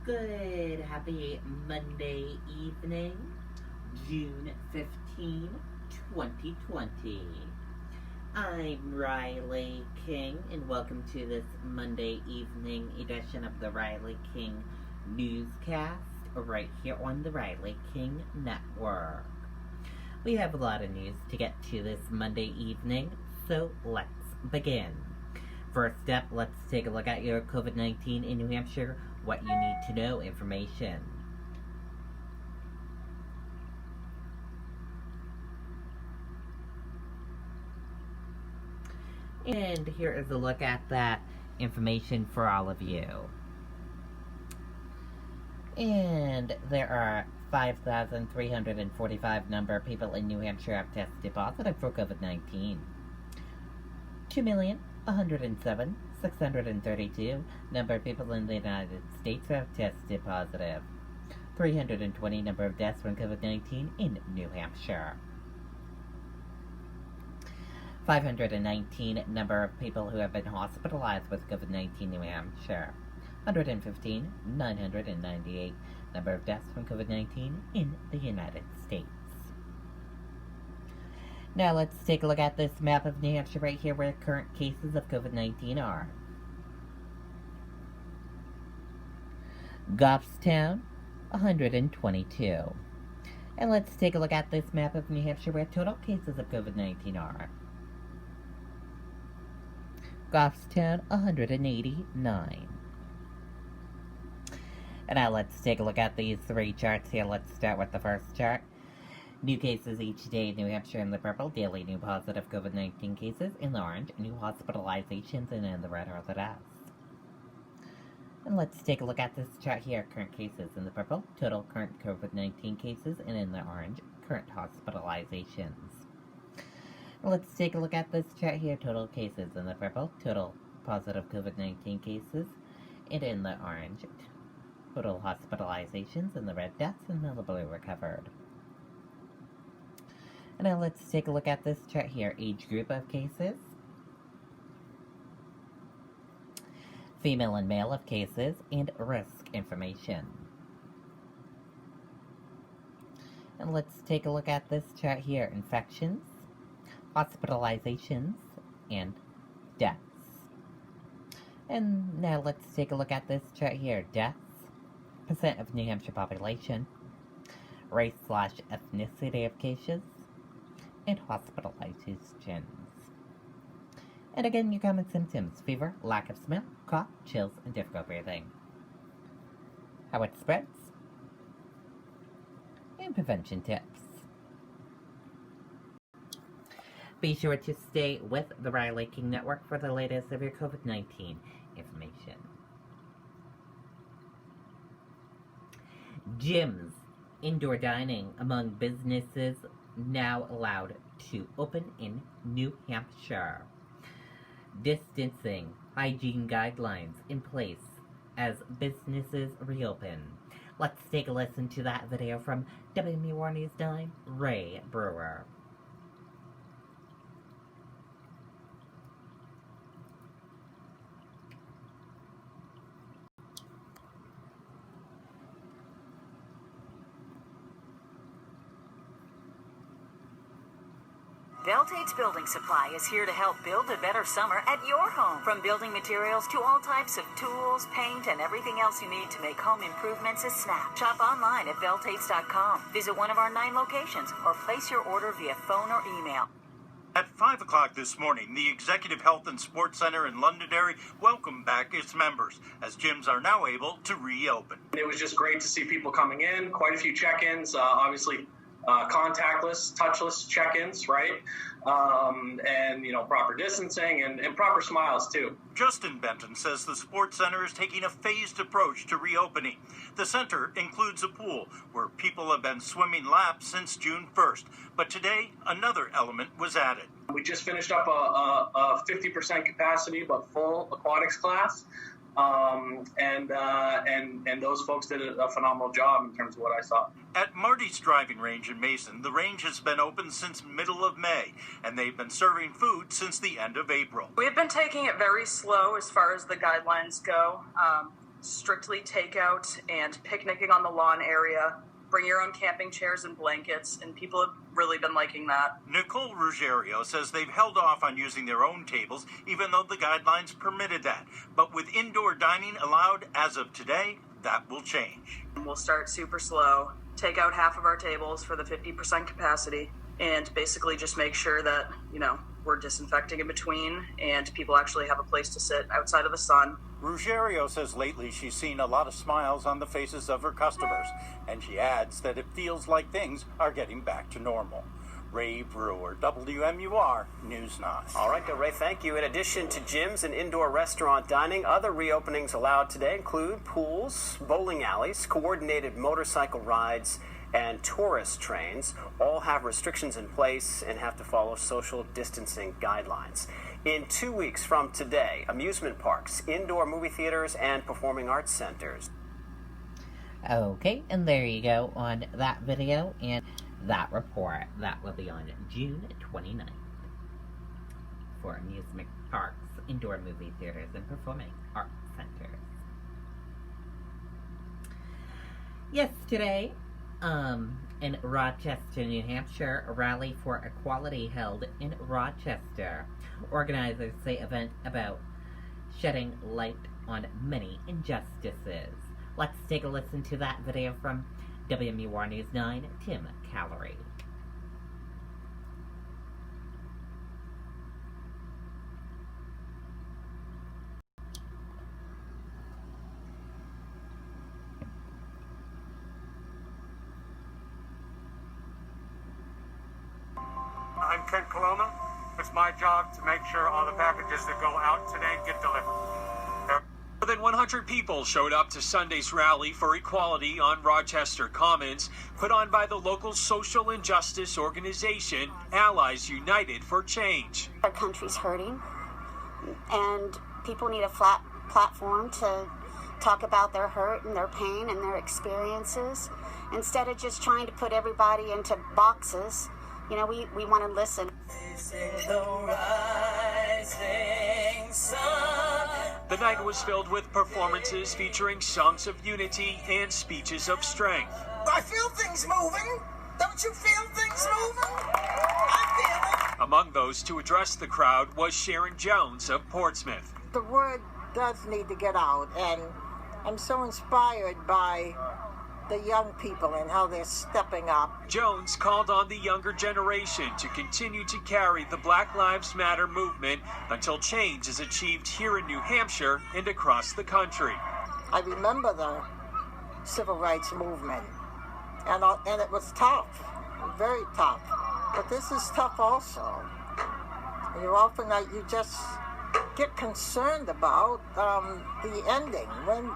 Good, happy Monday evening, June 15, 2020. I'm Riley King, and welcome to this Monday evening edition of the Riley King Newscast, right here on the Riley King Network. We have a lot of news to get to this Monday evening, so let's begin. First up, let's take a look at your COVID-19 in New Hampshire, what you need to know information. And here is a look at that information for all of you. And there are 5,345 number of people in New Hampshire have tested positive for COVID-19. 2,107,632 number of people in the United States have tested positive. 320 number of deaths from COVID-19 in New Hampshire. 519 number of people who have been hospitalized with COVID-19 in New Hampshire. 115,998 number of deaths from COVID-19 in the United States. Now let's take a look at this map of New Hampshire right here where current cases of COVID-19 are. Goffstown, 122. And let's take a look at this map of New Hampshire where total cases of COVID-19 are. Goffstown, 189. And now let's take a look at these three charts here. Let's start with the first chart. New cases each day in New Hampshire in the purple, daily new positive COVID-19 cases in the orange, new hospitalizations, and in the red are the deaths. And let's take a look at this chart here, current cases in the purple, total current COVID-19 cases, and in the orange, current hospitalizations. And let's take a look at this chart here, total cases in the purple, total positive COVID-19 cases, and in the orange, total hospitalizations, and the red deaths, and in the blue recovered. And now let's take a look at this chart here, age group of cases, female and male of cases, and risk information. And let's take a look at this chart here, infections, hospitalizations, and deaths. And now let's take a look at this chart here, deaths, percent of New Hampshire population, race/ethnicity of cases, and hospitalizations. And again, your common symptoms: fever, lack of smell, cough, chills, and difficult breathing. How it spreads, and prevention tips. Be sure to stay with the Riley King Network for the latest of your COVID-19 information. Gyms, indoor dining among businesses now allowed to open in New Hampshire. Distancing, hygiene guidelines in place as businesses reopen. Let's take a listen to that video from WMUR News 9, Ray Brewer. Veltate's Building Supply is here to help build a better summer at your home. From building materials to all types of tools, paint, and everything else you need to make home improvements a snap. Shop online at veltates.com. Visit one of our 9 locations or place your order via phone or email. At 5 o'clock this morning, the Executive Health and Sports Center in Londonderry welcomed back its members, as gyms are now able to reopen. It was just great to see people coming in, quite a few check-ins, obviously contactless, touchless check-ins, right? And, proper distancing and proper smiles, too. Justin Benton says the sports center is taking a phased approach to reopening. The center includes a pool where people have been swimming laps since June 1st. But today, another element was added. We just finished up a 50% capacity but full aquatics class. And those folks did a phenomenal job in terms of what I saw. At Marty's Driving Range in Mason, the range has been open since middle of May, and they've been serving food since the end of April. We've been taking it very slow as far as the guidelines go. strictly takeout and picnicking on the lawn area. Bring your own camping chairs and blankets, and people have really been liking that. Nicole Ruggiero says they've held off on using their own tables, even though the guidelines permitted that. But with indoor dining allowed as of today, that will change. We'll start super slow, take out half of our tables for the 50% capacity, and basically just make sure that, we're disinfecting in between and people actually have a place to sit outside of the sun. Ruggiero says lately she's seen a lot of smiles on the faces of her customers, and she adds that it feels like things are getting back to normal. Ray Brewer, WMUR News 9. All right, Ray, thank you. In addition to gyms and indoor restaurant dining, other reopenings allowed today include pools, bowling alleys, coordinated motorcycle rides, and tourist trains. All have restrictions in place and have to follow social distancing guidelines. In 2 weeks from today, amusement parks, indoor movie theaters, and performing arts centers. Okay, and there you go on that video and that report. That will be on June 29th for amusement parks, indoor movie theaters, and performing arts centers. Yesterday, in Rochester, New Hampshire, a rally for equality held in Rochester. Organizers say event about shedding light on many injustices. Let's take a listen to that video from WMUR News 9, Tim Callery. I'm Ken Coloma. It's my job to make sure all the packages that go out today get delivered. More than 100 people showed up to Sunday's rally for equality on Rochester Commons, put on by the local social injustice organization, Allies United for Change. Our country's hurting, and people need a flat platform to talk about their hurt and their pain and their experiences, instead of just trying to put everybody into boxes. We want to listen. The night was filled with performances featuring songs of unity and speeches of strength. I feel things moving. Don't you feel things moving? I feel it. Among those to address the crowd was Sharon Jones of Portsmouth. The word does need to get out, and I'm so inspired by the young people and how they're stepping up. Jones called on the younger generation to continue to carry the Black Lives Matter movement until change is achieved here in New Hampshire and across the country. I remember the civil rights movement, and it was tough, very tough. But this is tough also. You often you just get concerned about the ending.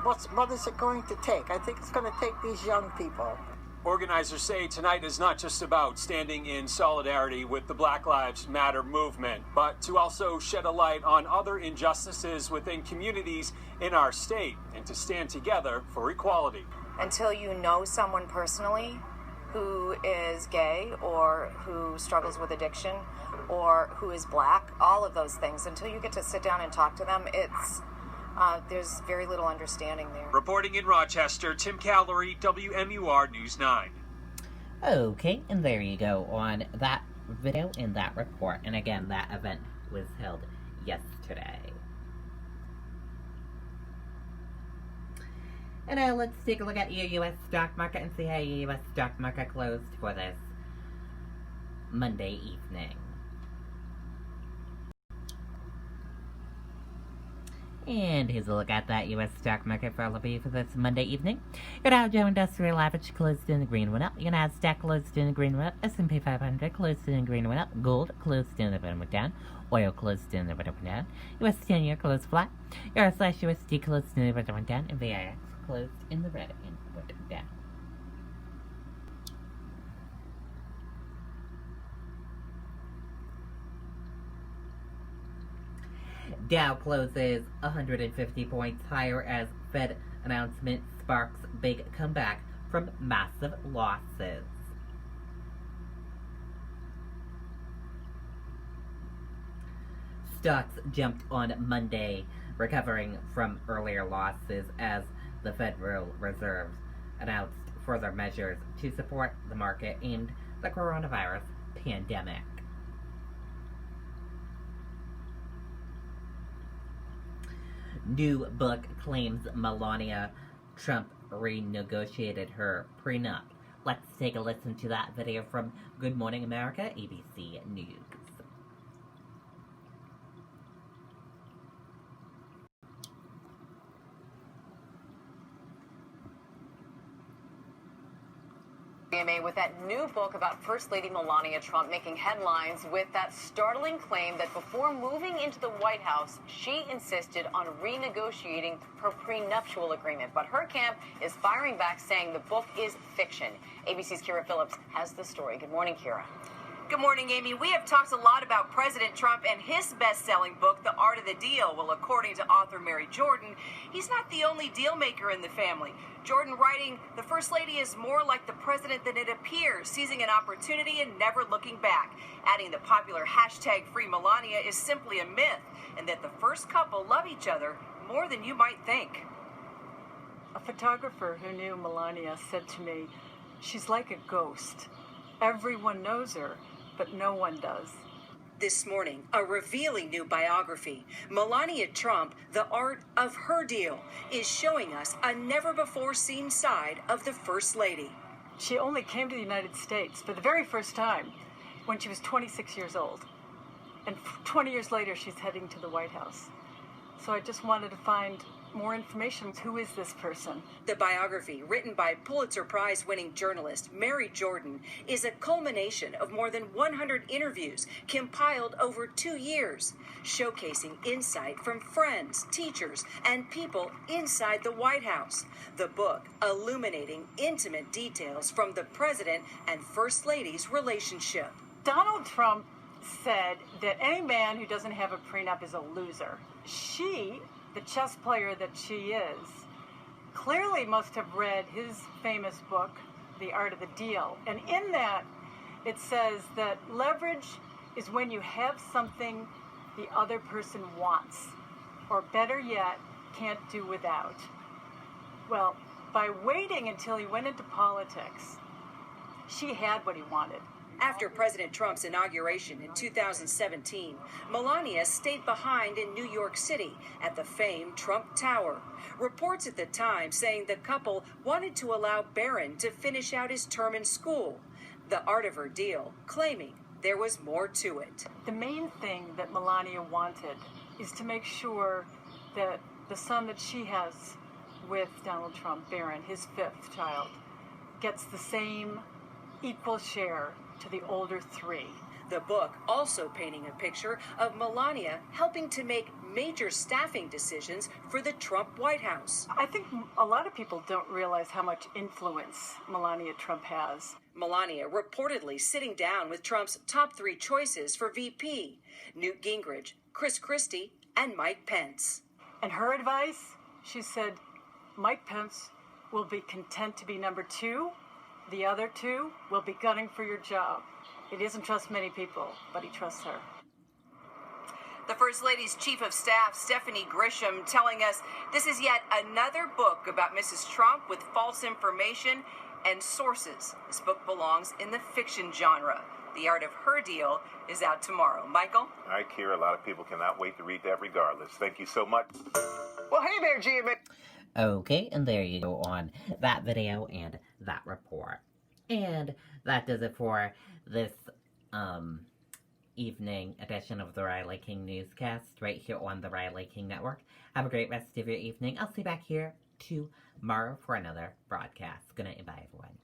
What is it going to take? I think it's going to take these young people. Organizers say tonight is not just about standing in solidarity with the Black Lives Matter movement, but to also shed a light on other injustices within communities in our state and to stand together for equality. Until you know someone personally who is gay or who struggles with addiction or who is black, all of those things, until you get to sit down and talk to them, there's very little understanding there. Reporting in Rochester, Tim Callery, WMUR News 9. Okay, and there you go on that video and that report. And again, that event was held yesterday. And now let's take a look at your U.S. stock market and see how your U.S. stock market closed for this Monday evening. And here's a look at that U.S. stock market for all of you for this Monday evening. Your Dow Jones Industrial Average closed in the green, went up. Your Nasdaq closed in the green, went up. S&P 500 closed in the green, went up. Gold closed in the red, went down. Oil closed in the red, went down. U.S. 10-year closed flat. Euro/USD closed in the red, went down. And VIX closed in the red and went down. Dow closes 150 points higher as Fed announcement sparks big comeback from massive losses. Stocks jumped on Monday, recovering from earlier losses as the Federal Reserve announced further measures to support the market and the coronavirus pandemic. New book claims Melania Trump renegotiated her prenup. Let's take a listen to that video from Good Morning America, ABC News. With that new book about First Lady Melania Trump making headlines with that startling claim that before moving into the White House, she insisted on renegotiating her prenuptial agreement. But her camp is firing back, saying the book is fiction. ABC's Kira Phillips has the story. Good morning, Kira. Good morning, Amy. We have talked a lot about President Trump and his best-selling book, The Art of the Deal. Well, according to author Mary Jordan, he's not the only deal maker in the family. Jordan writing, the First Lady is more like the president than it appears, seizing an opportunity and never looking back. Adding the popular hashtag Free Melania is simply a myth, and that the first couple love each other more than you might think. A photographer who knew Melania said to me, she's like a ghost. Everyone knows her, but no one does. This morning, a revealing new biography, Melania Trump, The Art of Her Deal, is showing us a never-before-seen side of the First Lady. She only came to the United States for the very first time when she was 26 years old. And 20 years later, she's heading to the White House. So I just wanted to find more information. Who is this person? The biography, written by Pulitzer Prize-winning journalist Mary Jordan, is a culmination of more than 100 interviews compiled over 2 years, showcasing insight from friends, teachers, and people inside the White House. The book illuminating intimate details from the president and First Lady's relationship. Donald Trump said that any man who doesn't have a prenup is a loser. She, the chess player that she is, clearly must have read his famous book, The Art of the Deal. And in that, it says that leverage is when you have something the other person wants, or better yet, can't do without. Well, by waiting until he went into politics, she had what he wanted. After President Trump's inauguration in 2017, Melania stayed behind in New York City at the famed Trump Tower. Reports at the time saying the couple wanted to allow Barron to finish out his term in school. The Art of Her Deal, claiming there was more to it. The main thing that Melania wanted is to make sure that the son that she has with Donald Trump, Barron, his fifth child, gets the same equal share to the older three. The book also painting a picture of Melania helping to make major staffing decisions for the Trump White House. I think a lot of people don't realize how much influence Melania Trump has. Melania reportedly sitting down with Trump's top 3 choices for VP, Newt Gingrich, Chris Christie, and Mike Pence. And her advice, she said, Mike Pence will be content to be number 2. The other 2 will be gunning for your job. He doesn't trust many people, but he trusts her. The First Lady's Chief of Staff, Stephanie Grisham, telling us this is yet another book about Mrs. Trump with false information and sources. This book belongs in the fiction genre. The Art of Her Deal is out tomorrow. Michael? All right, Kira, a lot of people cannot wait to read that regardless. Thank you so much. Well, hey there, GMA. Okay, and there you go on that video and that report. And that does it for this evening edition of the Riley King Newscast right here on the Riley King Network. Have a great rest of your evening. I'll see you back here tomorrow for another broadcast. Good night and bye, everyone.